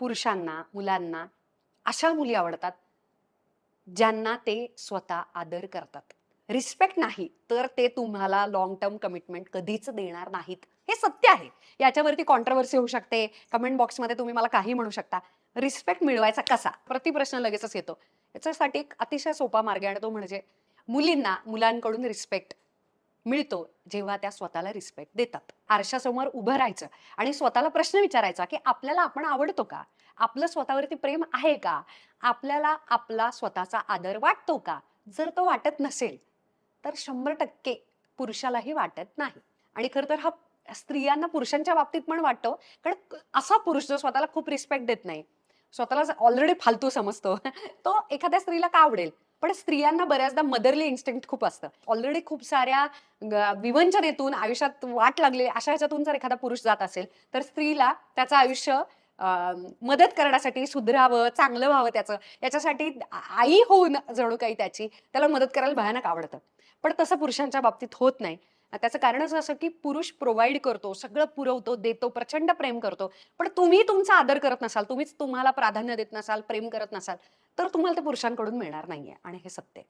पुरुषांना, मुलांना अशा मुली आवडतात, ज्यांना ते स्वतः आदर करतात. रिस्पेक्ट नाही, तर ते तुम्हाला लाँग टर्म कमिटमेंट कधीच देणार नाहीत. हे सत्य आहे. याच्यावरती कॉन्ट्रोव्हर्सी होऊ शकते. कमेंट बॉक्समध्ये तुम्ही मला काहीही म्हणू शकता. रिस्पेक्ट मिळवायचा कसा? प्रतिप्रश्न लगेचच येतो. याच्यासाठी एक अतिशय सोपा मार्ग आहे आणि तो म्हणजे मुलींना मुलांकडून रिस्पेक्ट मिळतो जेव्हा त्या स्वतःला रिस्पेक्ट देतात. आरशासमोर उभं राहायचं आणि स्वतःला प्रश्न विचारायचा, की आपल्याला आपण आवडतो का? आपलं स्वतःवरती प्रेम आहे का? आपल्याला आपला स्वतःचा आदर वाटतो का? जर तो वाटत नसेल, तर 100% पुरुषालाही वाटत नाही. आणि खरं तर हा स्त्रियांना पुरुषांच्या बाबतीत पण वाटतो. कारण असा पुरुष जो स्वतःला खूप रिस्पेक्ट देत नाही, स्वतःला ऑलरेडी फालतू समजतो, तो एखाद्या स्त्रीला का आवडेल? पण स्त्रियांना बऱ्याचदा मदरली इन्स्टिंक्ट खूप असतं. ऑलरेडी खूप साऱ्या विवंचनेतून आयुष्यात वाट लागली अशा ह्याच्यातून जर एखादा पुरुष जात असेल, तर स्त्रीला त्याचं आयुष्य मदत करण्यासाठी सुधरावं, चांगलं व्हावं त्याचं, याच्यासाठी आई होऊन जणू काही त्याची त्याला मदत करायला भयानक आवडतं. पण तसं पुरुषांच्या बाबतीत होत नाही. त्याचं कारणच असं, की पुरुष प्रोव्हाईड करतो, सगळं पुरवतो, देतो, प्रचंड प्रेम करतो. पण तुम्ही तुमचा आदर करत नसाल, तुम्हीच तुम्हाला प्राधान्य देत नसाल, प्रेम करत नसाल, तर तुम्हाला ते पुरुषांकडून मिळणार नाहीये आणि हे सत्य आहे.